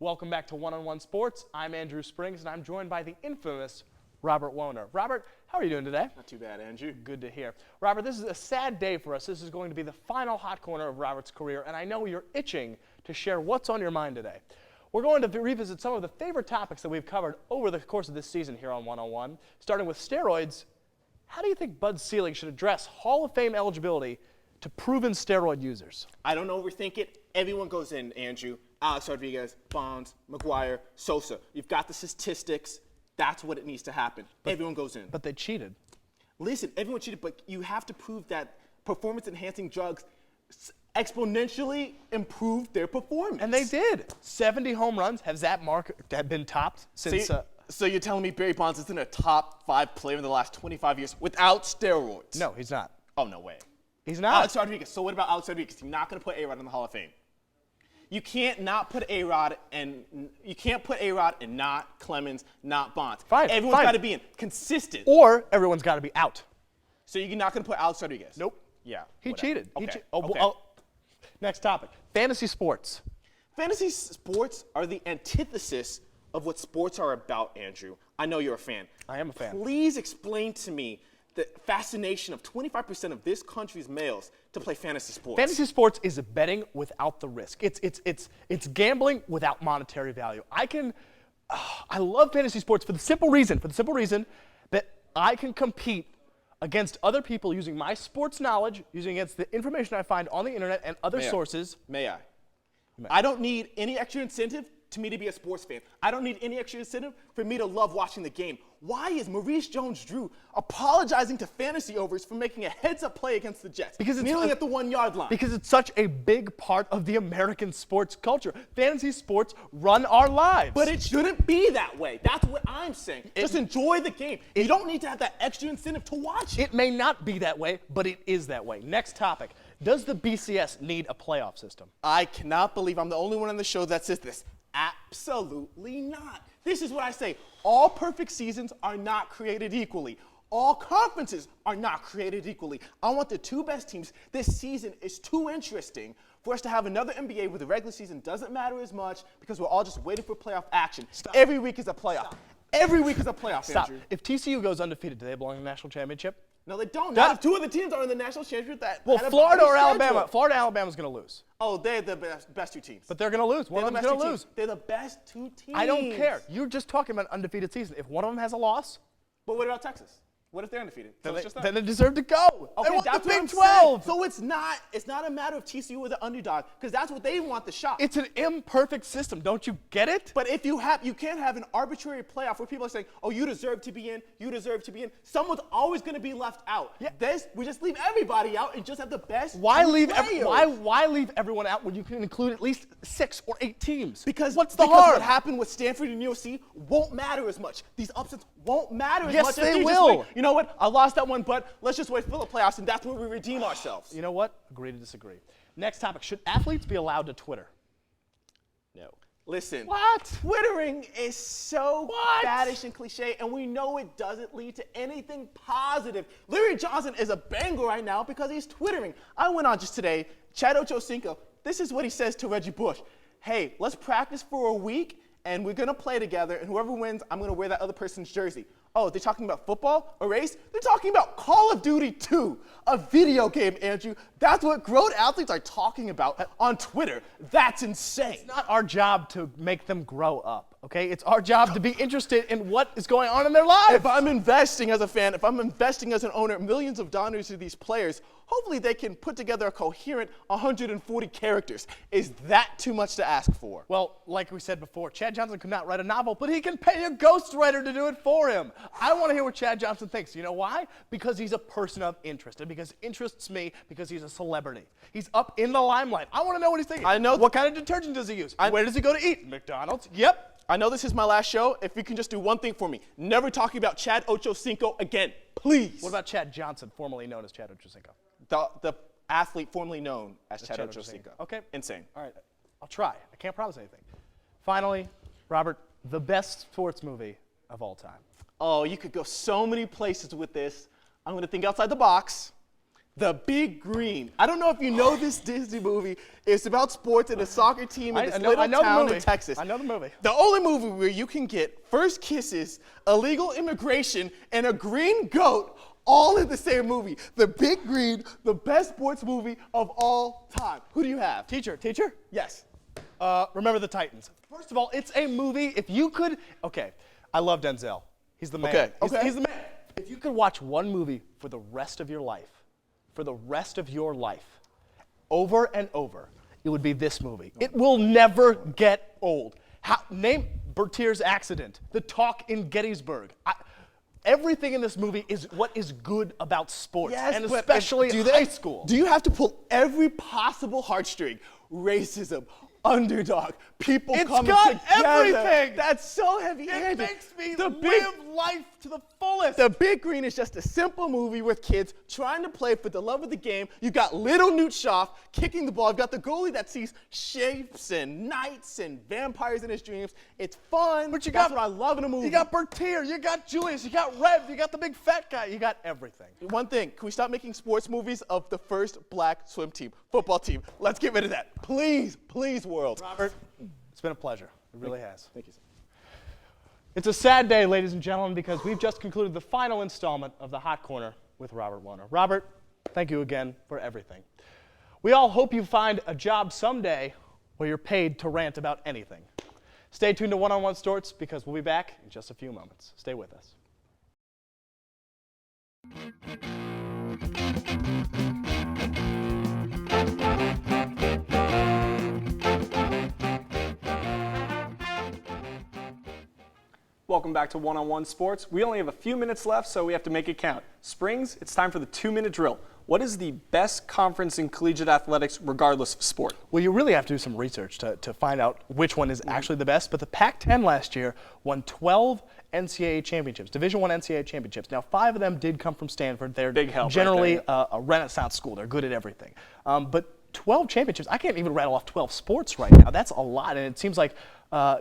Welcome back to One-on-One Sports. I'm Andrew Springs, and I'm joined by the infamous Robert Wohner. Robert, how are you doing today? Not too bad, Andrew. Good to hear. Robert, this is a sad day for us. This is going to be the final hot corner of Robert's career, and I know you're itching to share what's on your mind today. We're going to revisit some of the favorite topics that we've covered over the course of this season here on One-on-One, starting with steroids. How do you think Bud Selig should address Hall of Fame eligibility to proven steroid users? I don't overthink it. Everyone goes in, Andrew. Alex Rodriguez, Bonds, McGuire, Sosa. You've got the statistics. That's what it needs to happen. Everyone goes in. But they cheated. Listen, everyone cheated, but you have to prove that performance-enhancing drugs exponentially improved their performance. And they did. 70 home runs. Has that mark been topped since... So you're telling me Barry Bonds isn't a top 5 player in the last 25 years without steroids? No, he's not. Oh, no way. He's not. Alex Rodriguez. So what about Alex Rodriguez? You're not going to put A-Rod in the Hall of Fame. You can't not put A-Rod and you can't put A-Rod and not Clemens, not Bonds. Fine. Everyone's got to be in consistent. Or everyone's got to be out. So you're not going to put Alex Rodriguez? Nope. Yeah. He whatever. cheated. Okay. Okay. Next topic. Fantasy sports. Fantasy sports are the antithesis of what sports are about, Andrew. I know you're a fan. I am a fan. Please explain to me the fascination of 25% of this country's males to play fantasy sports. Fantasy sports is betting without the risk. It's gambling without monetary value. I love fantasy sports for the simple reason that I can compete against other people using my sports knowledge, using against the information I find on the internet and other sources. May I? I don't need any extra incentive to me to be a sports fan. I don't need any extra incentive for me to love watching the game. Why is Maurice Jones-Drew apologizing to fantasy overs for making a heads-up play against the Jets? Because it's kneeling at the 1-yard line. Because it's such a big part of the American sports culture. Fantasy sports run our lives. But it shouldn't be that way. That's what I'm saying. Just enjoy the game. You don't need to have that extra incentive to watch it. It may not be that way, but it is that way. Next topic. Does the BCS need a playoff system? I cannot believe I'm the only one on the show that says this. Absolutely not. This is what I say. All perfect seasons are not created equally. All conferences are not created equally. I want the 2 best teams. This season is too interesting for us to have another NBA where the regular season doesn't matter as much because we're all just waiting for playoff action. Stop. Every week is a playoff. Stop. Every week is a playoff, Stop. Andrew. If TCU goes undefeated, do they belong in the national championship? No, they don't. Not if 2 of the teams are in the national championship. Well, Florida or Alabama. Florida, Alabama's going to lose. Oh, they're the best 2 teams. But they're going to lose. One of them's going to lose. They're the best 2 teams. I don't care. You're just talking about an undefeated season. If one of them has a loss, but what about Texas? What if they're undefeated? So then they deserve to go. Okay, they want that's the Big what 12. So it's not a matter of TCU or the underdog because that's what they want the shot. It's an imperfect system. Don't you get it? But if you can't have an arbitrary playoff where people are saying, "Oh, you deserve to be in. You deserve to be in." Someone's always going to be left out. Yeah. We just leave everybody out and just have the best. Why players. why leave everyone out when you can include at least 6 or 8 teams? Because what's the harm? What happened with Stanford and USC won't matter as much. These upsets won't matter as Yes, much. they as will. You know what? I lost that one, but let's just wait for the playoffs, and that's where we redeem ourselves. You know what? Agree to disagree. Next topic. Should athletes be allowed to Twitter? No. Listen. What? Twittering is so faddish and cliche, and we know it doesn't lead to anything positive. Larry Johnson is a banger right now because he's Twittering. I went on just today. Chad Ochocinco, this is what he says to Reggie Bush. Hey, let's practice for a week, and we're going to play together, and whoever wins, I'm going to wear that other person's jersey. Oh, they're talking about football, a race? They're talking about Call of Duty 2, a video game, Andrew. That's what grown athletes are talking about on Twitter. That's insane. It's not our job to make them grow up, okay? It's our job to be interested in what is going on in their lives. If I'm investing as a fan, if I'm investing as an owner millions of dollars to these players, hopefully they can put together a coherent 140 characters. Is that too much to ask for? Well, like we said before, Chad Johnson could not write a novel, but he can pay a ghostwriter to do it for him. I want to hear what Chad Johnson thinks. You know why? Because he's a person of interest, and because it interests me because he's a celebrity. He's up in the limelight. I want to know what he's thinking. I know. What kind of detergent does he use? Where does he go to eat? McDonald's? Yep. I know this is my last show. If you can just do one thing for me, never talking about Chad Ochocinco again, please. What about Chad Johnson, formerly known as Chad Ochocinco? The athlete formerly known as Chad Ochocinco. Okay. Insane. All right. I'll try. I can't promise anything. Finally, Robert, the best sports movie of all time. Oh, you could go so many places with this. I'm going to think outside the box. The Big Green. I don't know if you know this Disney movie. It's about sports and a soccer team in this little town in Texas. I know the movie. The only movie where you can get first kisses, illegal immigration, and a green goat all in the same movie. The Big Green, the best sports movie of all time. Who do you have? Teacher? Yes. Remember the Titans. First of all, it's a movie. If you could, okay, I love Denzel. He's the man. Okay. He's the man. If you could watch one movie for the rest of your life, over and over, it would be this movie. It will never get old. Name Bertier's accident, the talk in Gettysburg. Everything in this movie is what is good about sports, and especially high school. Do you have to pull every possible heartstring? Racism, underdog, people coming together. It's got everything. That's so heavy-handed. It makes me live life to the fullest. The Big Green is just a simple movie with kids trying to play for the love of the game. You got little Newt Schaff kicking the ball. You've got the goalie that sees shapes and knights and vampires in his dreams. It's fun. But that's what I love in a movie. You got Bertier, you got Julius, you got Rev, you got the big fat guy, you got everything. One thing, can we stop making sports movies of the first black swim team, football team? Let's get rid of that. Please, world. Robert, it's been a pleasure. It really has. Thank you, sir. It's a sad day, ladies and gentlemen, because we've just concluded the final installment of the Hot Corner with Robert Wohner. Robert, thank you again for everything. We all hope you find a job someday where you're paid to rant about anything. Stay tuned to One-on-One Sports because we'll be back in just a few moments. Stay with us. Welcome back to One-on-One Sports. We only have a few minutes left, so we have to make it count. Springs, it's time for the 2-minute drill. What is the best conference in collegiate athletics, regardless of sport? Well, you really have to do some research to find out which one is actually the best, but the Pac-10 last year won 12 NCAA championships, Division I NCAA championships. Now, 5 of them did come from Stanford. They're Big help generally right there. a Renaissance school. They're good at everything. But 12 championships, I can't even rattle off 12 sports right now. That's a lot, and it seems like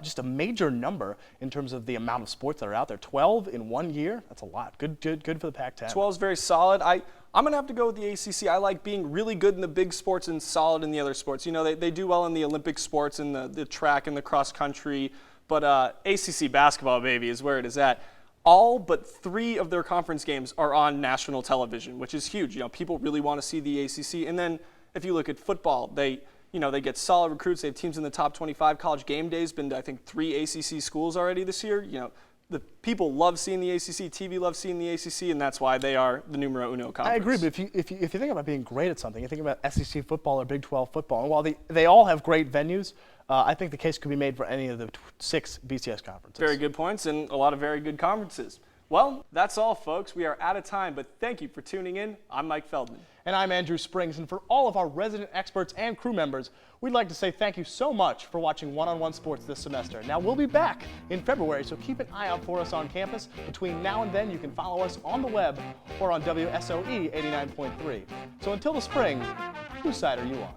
just a major number in terms of the amount of sports that are out there. 12 in 1 year, that's a lot. Good for the Pac-10. 12 is very solid. I'm going to have to go with the ACC. I like being really good in the big sports and solid in the other sports. You know, they do well in the Olympic sports and the track and the cross country, but ACC basketball, baby, is where it is at. All but 3 of their conference games are on national television, which is huge. You know, people really want to see the ACC. And then if you look at football, they get solid recruits. They have teams in the top 25. College Game Day's been to, I think, 3 ACC schools already this year. You know, the people love seeing the ACC. TV loves seeing the ACC, and that's why they are the numero uno conference. I agree, but if you think about being great at something, you think about SEC football or Big 12 football, and while they all have great venues, I think the case could be made for any of the 6 BCS conferences. Very good points and a lot of very good conferences. Well, that's all, folks. We are out of time, but thank you for tuning in. I'm Mike Feldman. And I'm Andrew Springs, and for all of our resident experts and crew members, we'd like to say thank you so much for watching One-on-One Sports this semester. Now, we'll be back in February, so keep an eye out for us on campus. Between now and then, you can follow us on the web or on WSOE 89.3. So until the spring, whose side are you on?